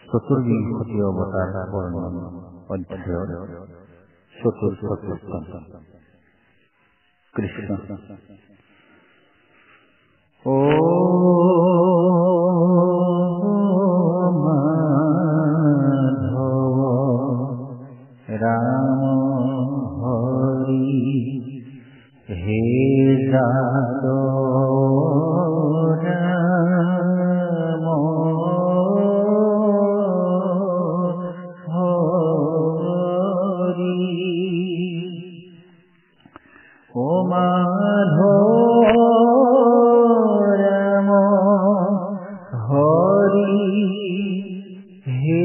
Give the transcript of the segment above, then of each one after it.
চতুর্বিংশতি অবতার বর্ণন অধ্যায় চতুর্থ কৃষ্ণ। ও মাধব রাম হরি হে যাদব রাম হরি। ও মাধব রাম হরি হে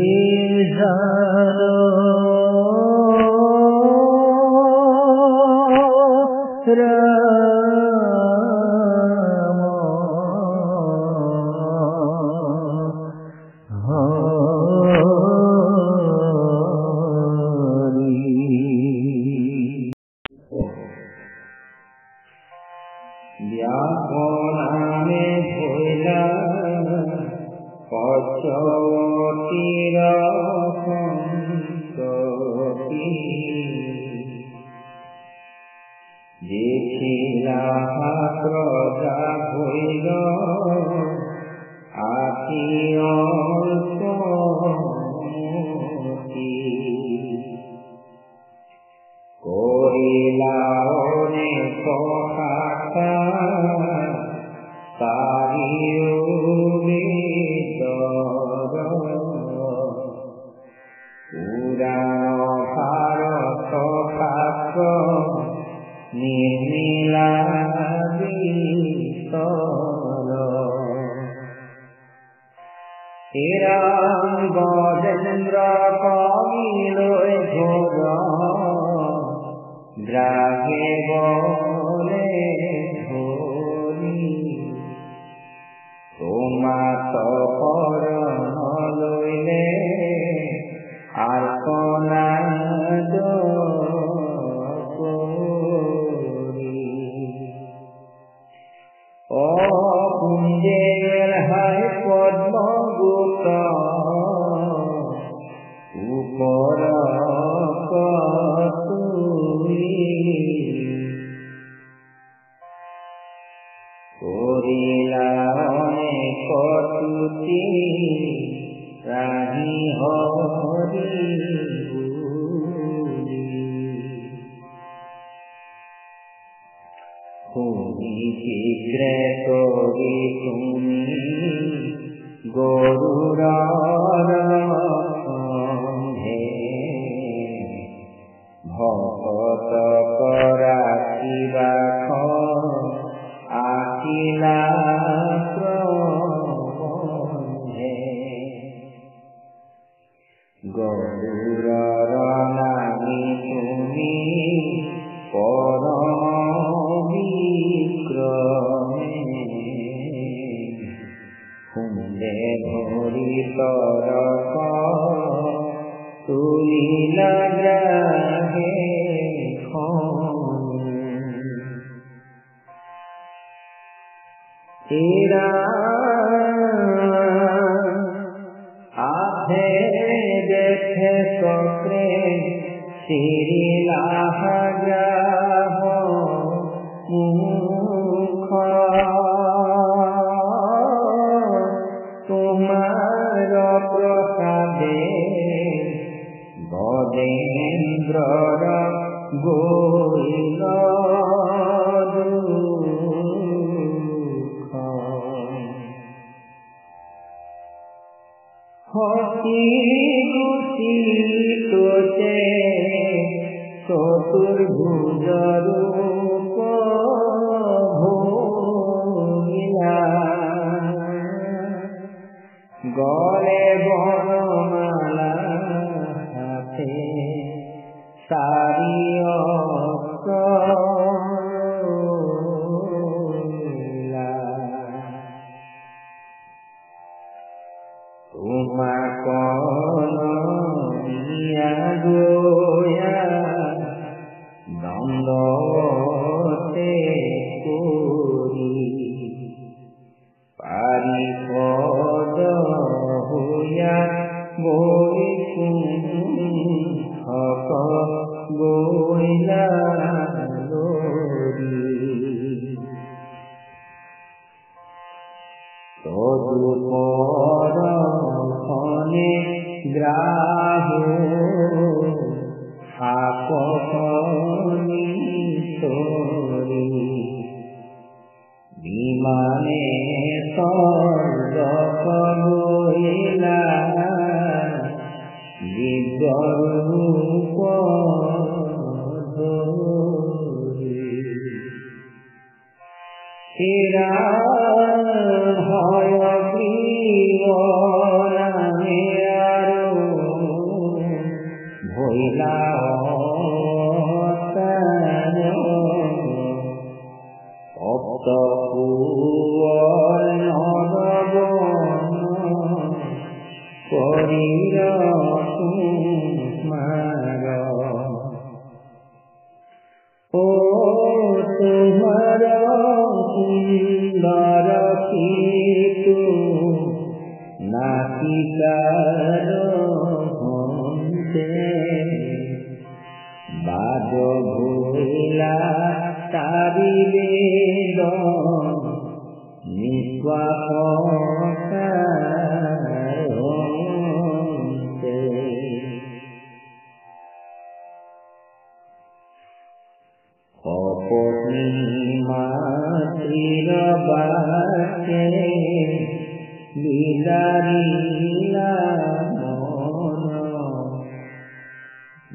যাদব রাম হরি। ব্যাপনামে ভৈলা পচতীর সন্ততি দেখিলা প্রজা ভৈল আতি অল্পমতি করিলা অনেক কথা পুরাণ ভারত শাস্ত্র নির্মিলা এরাম গজেন্দ্র কবিল ঘোর গ্রাহে বলে ধরি তোমাত পরণ লইলে আর কনাদ করি। ও কুঞ্জের হায় পদ্মগুপ্ত উপর করিলা অনেক তুতি রাহি হরি তুমি শীঘ্রে করি তুমি গরুর সঙ্গে ভকত করাখিবা আখিলা প্রবন্ধে গরুর নামি তুমি পরম বিক্রমে কুণ্ডে ধরি তরক তুলিলা গ্রাহে এরা আধে দেখে চক্রে শিরিলা গ্রাহ মুখ তোমার প্রসাদে গজেন্দ্রর গোইল হসি খুশি তোতে চতুর্ভুজ রূপ ভোগিলা গলে বনমালা হাতে সারি তোমা কোন গোয়া দ্বন্দ্বতে করি পারি পদ হইয়া বৈকুণ্ঠ গৈলা লৰি তদুপৰখনে গ্ৰাহো আকৰ্ষণী তৰি বিমানে স্বৰ্গ গৈলা দিব্যৰূপ ধৰি হয়গ্ৰীৱ নামে আৰু ভৈলা অৱতাৰ সপ্তপুৰ নৰবন শৰীৰ তোমাৰ তোমাৰ সুন্দৰ সিতু নাসিকাৰ হন্তে বাদ ভৈলা তাৰি বেদন নিশ্বাসকাৰ হন্তে সপত্নী মাতৃৰ বাক্যে লীলা মন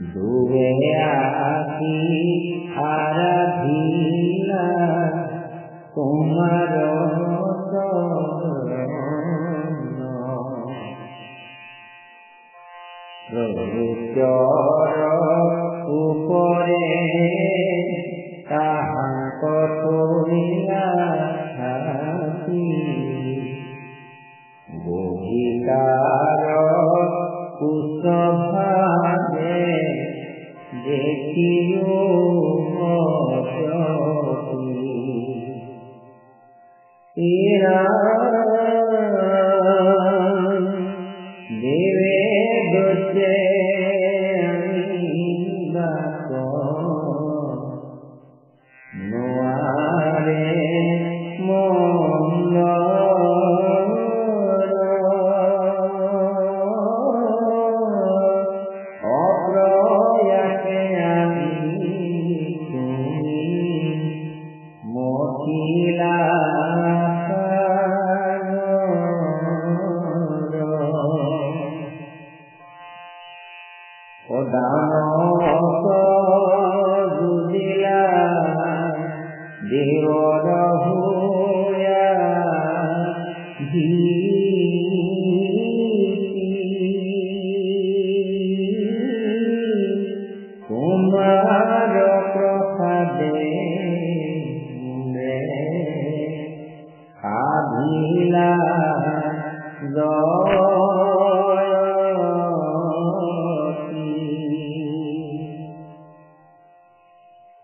দুবে আশী আৰাধিলা তোমাৰ চৰণৰ উপৰে তাহাক কৰিলা হাতী বহিকাৰ কুশভাৱে দেখিও দেৱে দোষে নোৱাৰে মঙ্গল অপ্ৰয়াসে আমি তুমি মথিলা বুজিলা দেৱৰ হোয়া তোমাৰ প্ৰসাদে সাধিলা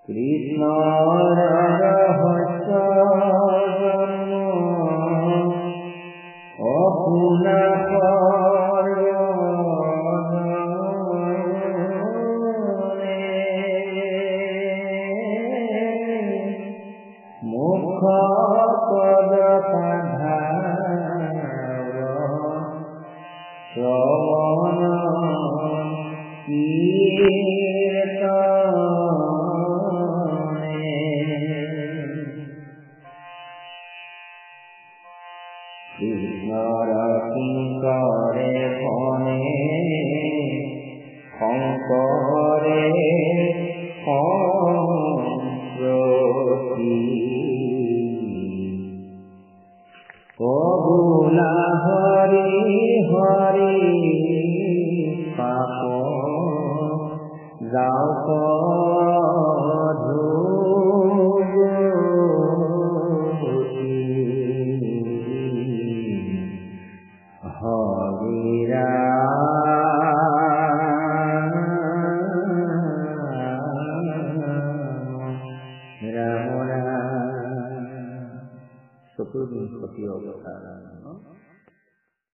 কৃষ্ণৰ ৰহস্য অপুনা মুখ পদ সাধাৰ শ্ৰৱণ কৃষ্ণৰ কিঙ্কৰে ধনে শংকৰে সম্প্ৰতি কবুলা হৰি হৰি পাপ যাওক হৰি